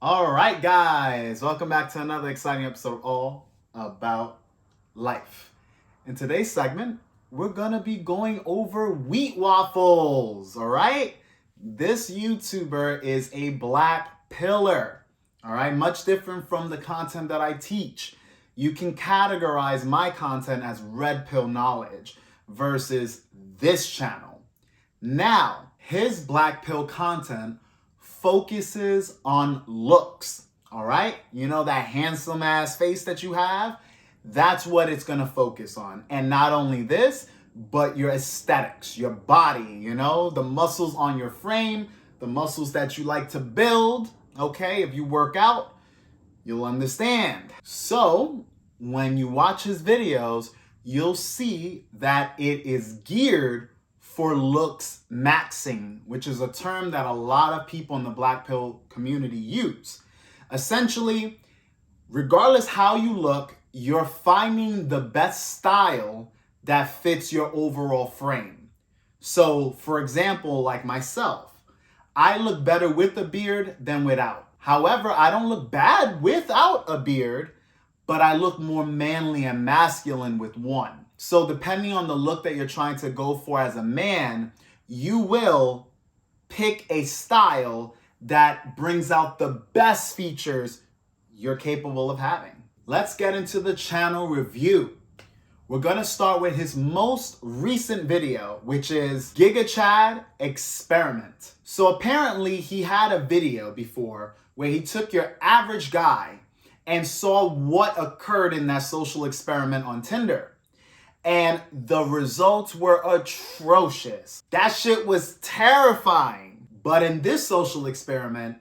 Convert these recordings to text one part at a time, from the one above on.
All right, guys, welcome back to another exciting episode all about life. In today's segment, we're gonna be going over wheat waffles. All right, this YouTuber is a black pillar. All right, much different from the content that I teach. You can categorize my content as red pill knowledge versus this channel. Now, his black pill content focuses on looks, all right? You know that handsome ass face that you have? That's what it's gonna focus on. And not only this, but your aesthetics, your body, you know, the muscles on your frame, the muscles that you like to build, okay? If you work out, you'll understand. So, when you watch his videos, you'll see that it is geared for looks maxing, which is a term that a lot of people in the black pill community use. Essentially, regardless how you look, you're finding the best style that fits your overall frame. So, for example, like myself, I look better with a beard than without. However, I don't look bad without a beard, but I look more manly and masculine with one. So depending on the look that you're trying to go for as a man, you will pick a style that brings out the best features you're capable of having. Let's get into the channel review. We're gonna start with his most recent video, which is Giga Chad Experiment. So apparently he had a video before where he took your average guy and saw what occurred in that social experiment on Tinder. And the results were atrocious. That shit was terrifying. But in this social experiment,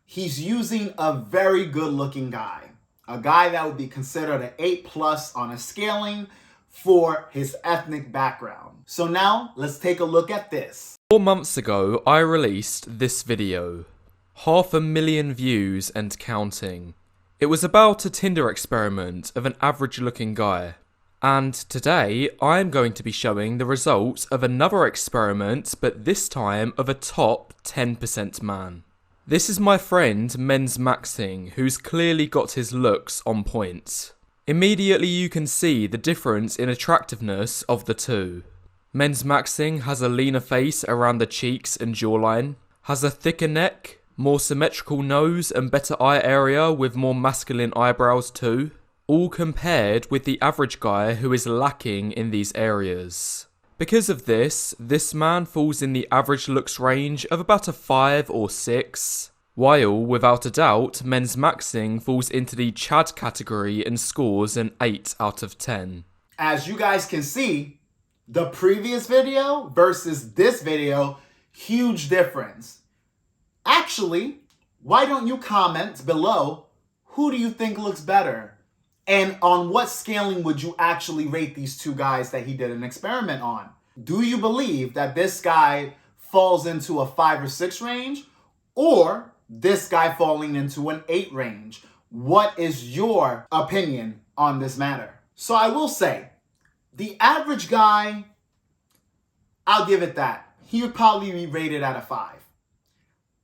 he's using a very good looking guy. A guy that would be considered an 8+ on a scaling for his ethnic background. So now let's take a look at this. 4 months ago, I released this video. 500,000 views and counting. It was about a Tinder experiment of an average looking guy. And today, I'm going to be showing the results of another experiment, but this time of a top 10% man. This is my friend Men's Maxing, who's clearly got his looks on point. Immediately you can see the difference in attractiveness of the two. Men's Maxing has a leaner face around the cheeks and jawline, has a thicker neck, more symmetrical nose and better eye area with more masculine eyebrows too. All compared with the average guy who is lacking in these areas. Because of this man falls in the average looks range of about a 5 or 6, while without a doubt Men's Maxing falls into the Chad category and scores an 8 out of 10. As you guys can see, the previous video versus this video, huge difference. Actually, why don't you comment below, who do you think looks better? And on what scaling would you actually rate these two guys that he did an experiment on? Do you believe that this guy falls into a 5 or 6 range, or this guy falling into an 8 range? What is your opinion on this matter? So I will say, the average guy, I'll give it that. He would probably be rated at a 5.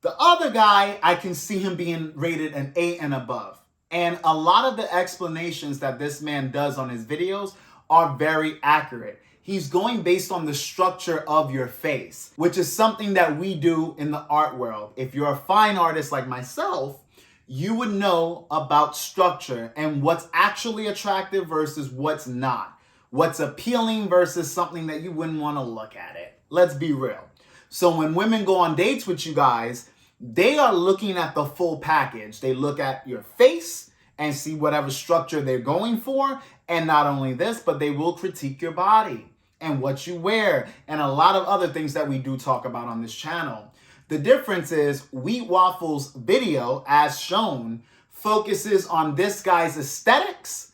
The other guy, I can see him being rated an 8 and above. And a lot of the explanations that this man does on his videos are very accurate. He's going based on the structure of your face, which is something that we do in the art world. If you're a fine artist like myself, you would know about structure and what's actually attractive versus what's not. What's appealing versus something that you wouldn't want to look at it. Let's be real. So when women go on dates with you guys, they are looking at the full package. They look at your face and see whatever structure they're going for. And not only this, but they will critique your body and what you wear and a lot of other things that we do talk about on this channel. The difference is Wheat Waffles video, as shown, focuses on this guy's aesthetics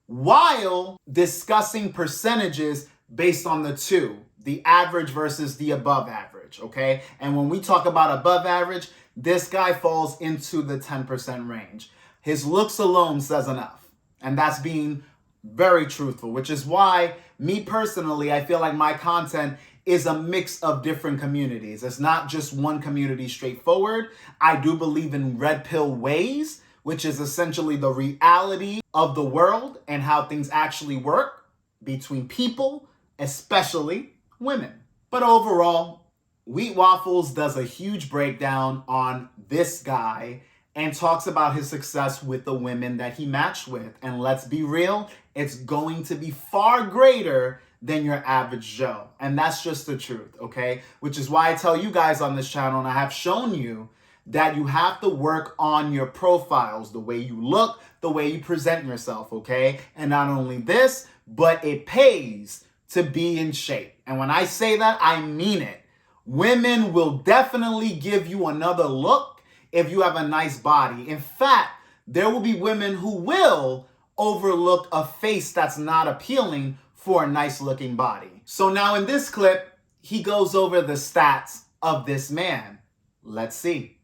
while discussing percentages based on the two, the average versus the above average, okay? And when we talk about above average, this guy falls into the 10% range. His looks alone says enough. And that's being very truthful, which is why me personally, I feel like my content is a mix of different communities. It's not just one community straightforward. I do believe in red pill ways, which is essentially the reality of the world and how things actually work between people, especially women. But overall, Wheat Waffles does a huge breakdown on this guy and talks about his success with the women that he matched with. And let's be real, it's going to be far greater than your average Joe. And that's just the truth, okay? Which is why I tell you guys on this channel, and I have shown you, that you have to work on your profiles, the way you look, the way you present yourself, okay? And not only this, but it pays to be in shape. And when I say that, I mean it. Women will definitely give you another look if you have a nice body. In fact, there will be women who will overlook a face that's not appealing for a nice looking body. So now in this clip, he goes over the stats of this man. Let's see.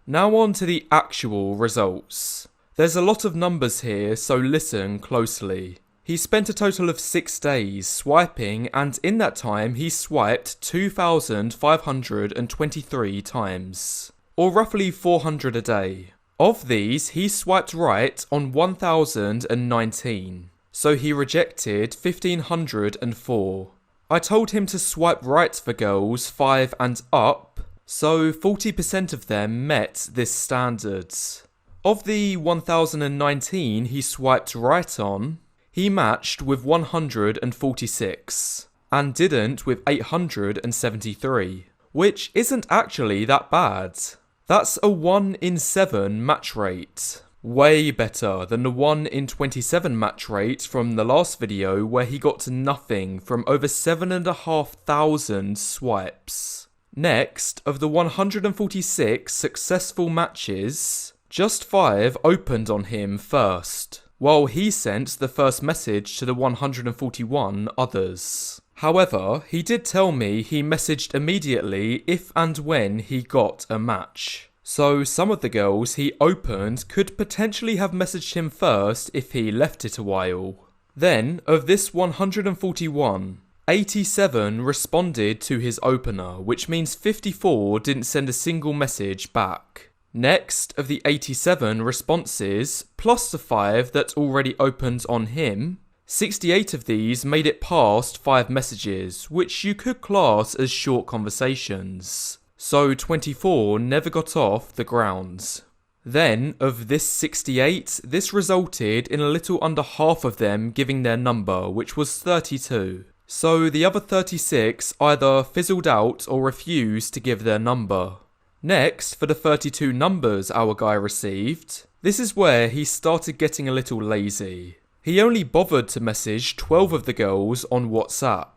Now on to the actual results. There's a lot of numbers here, so listen closely. He spent a total of 6 days swiping, and in that time he swiped 2,523 times, or roughly 400 a day. Of these, he swiped right on 1,019, so he rejected 1,504. I told him to swipe right for girls 5 and up, so 40% of them met this standard. Of the 1,019 he swiped right on, he matched with 146, and didn't with 873, which isn't actually that bad. That's a 1 in 7 match rate. Way better than the 1 in 27 match rate from the last video where he got nothing from over 7,500 swipes. Next, of the 146 successful matches, just 5 opened on him first, while he sent the first message to the 141 others. However, he did tell me he messaged immediately if and when he got a match. So some of the girls he opened could potentially have messaged him first if he left it a while. Then, of this 141, 87 responded to his opener, which means 54 didn't send a single message back. Next, of the 87 responses, plus the 5 that already opened on him, 68 of these made it past 5 messages, which you could class as short conversations. So 24 never got off the ground. Then, of this 68, this resulted in a little under half of them giving their number, which was 32. So the other 36 either fizzled out or refused to give their number. Next, for the 32 numbers our guy received, this is where he started getting a little lazy. He only bothered to message 12 of the girls on WhatsApp,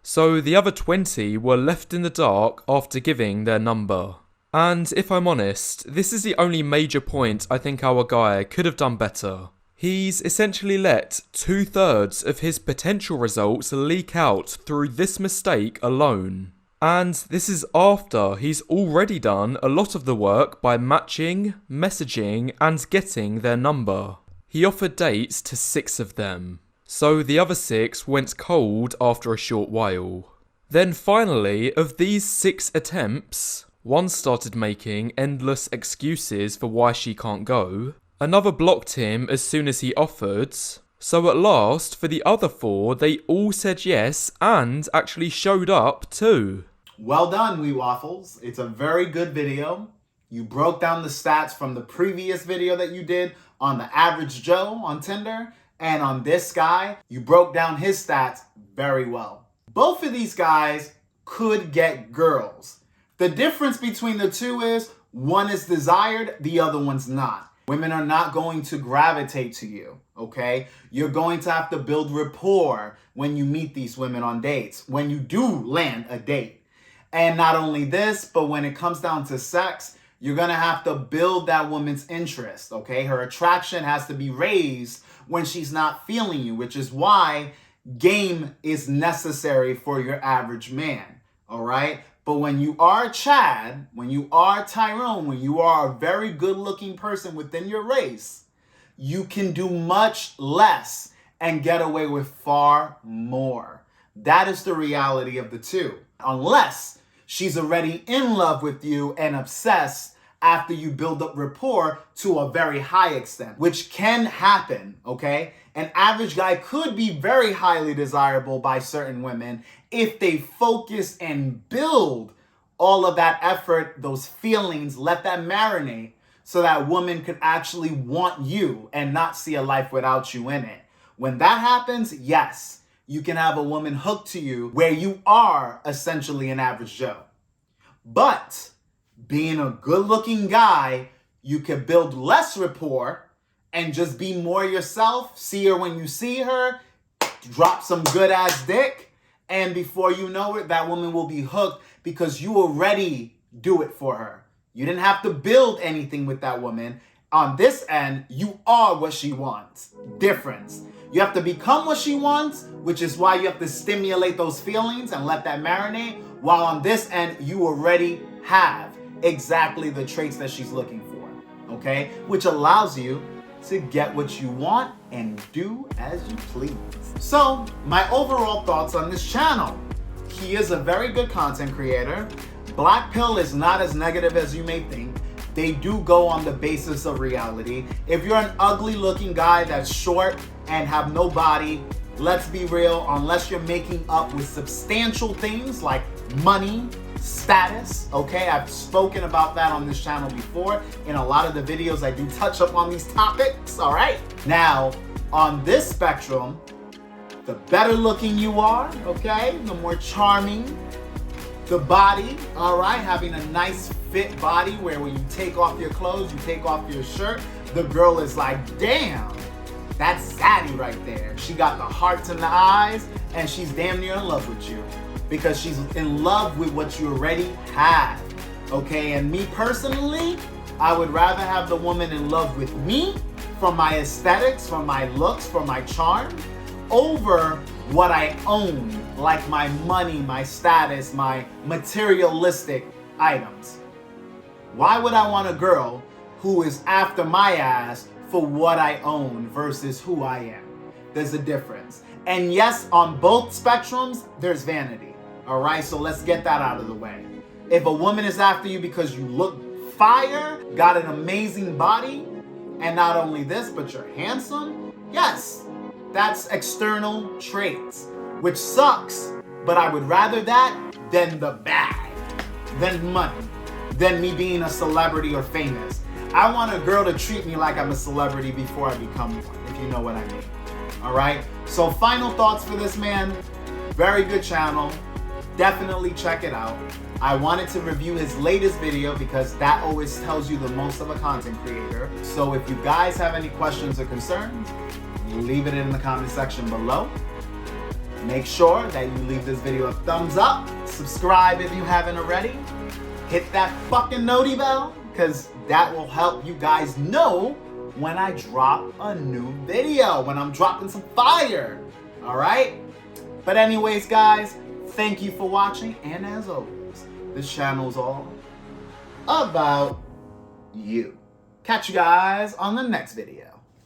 so the other 20 were left in the dark after giving their number. And if I'm honest, this is the only major point I think our guy could have done better. He's essentially let 2/3 of his potential results leak out through this mistake alone. And this is after he's already done a lot of the work by matching, messaging, and getting their number. He offered dates to 6 of them, so the other 6 went cold after a short while. Then finally, of these 6 attempts, one started making endless excuses for why she can't go, another blocked him as soon as he offered, so at last, for the other 4, they all said yes and actually showed up too. Well done, Wheat Waffles. It's a very good video. You broke down the stats from the previous video that you did on the average Joe on Tinder, and on this guy, you broke down his stats very well. Both of these guys could get girls. The difference between the two is one is desired, the other one's not. Women are not going to gravitate to you, okay? You're going to have to build rapport when you meet these women on dates, when you do land a date. And not only this, but when it comes down to sex, you're going to have to build that woman's interest, okay? Her attraction has to be raised when she's not feeling you, which is why game is necessary for your average man, all right? But when you are Chad, when you are Tyrone, when you are a very good-looking person within your race, you can do much less and get away with far more. That is the reality of the two. unless she's already in love with you and obsessed after you build up rapport to a very high extent, which can happen, okay? An average guy could be very highly desirable by certain women if they focus and build all of that effort, those feelings, let that marinate so that woman could actually want you and not see a life without you in it. When that happens, yes, you can have a woman hooked to you where you are essentially an average Joe. But being a good-looking guy, you can build less rapport and just be more yourself, see her when you see her, drop some good-ass dick, and before you know it, that woman will be hooked because you already do it for her. You didn't have to build anything with that woman. On this end, you are what she wants. Difference. You have to become what she wants, which is why you have to stimulate those feelings and let that marinate, while on this end, you already have exactly the traits that she's looking for, okay? Which allows you to get what you want and do as you please. So, my overall thoughts on this channel. He is a very good content creator. Black Pill is not as negative as you may think. They do go on the basis of reality. If you're an ugly looking guy that's short and have no body, let's be real, unless you're making up with substantial things like money, status, okay? I've spoken about that on this channel before. In a lot of the videos, I do touch up on these topics, all right? Now, on this spectrum, the better looking you are, okay? The more charming, the body, all right? Having a nice fit body where when you take off your clothes, you take off your shirt, the girl is like, damn, that's Zaddy right there. She got the hearts in the eyes and she's damn near in love with you because she's in love with what you already have, okay? And me personally, I would rather have the woman in love with me for my aesthetics, for my looks, for my charm, over what I own, like my money, my status, my materialistic items. Why would I want a girl who is after my ass for what I own versus who I am? There's a difference. And yes, on both spectrums, there's vanity. All right, so let's get that out of the way. If a woman is after you because you look fire, got an amazing body, and not only this, but you're handsome, yes, that's external traits, which sucks, but I would rather that than the bag, than money, than me being a celebrity or famous. I want a girl to treat me like I'm a celebrity before I become one, if you know what I mean. All right, so final thoughts for this man. Very good channel. Definitely check it out. I wanted to review his latest video because that always tells you the most of a content creator. So if you guys have any questions or concerns, leave it in the comment section below. Make sure that you leave this video a thumbs up. Subscribe if you haven't already. Hit that fucking noti bell, because that will help you guys know when I drop a new video, when I'm dropping some fire. All right? But anyways, guys, thank you for watching. And as always, this channel is all about you. Catch you guys on the next video.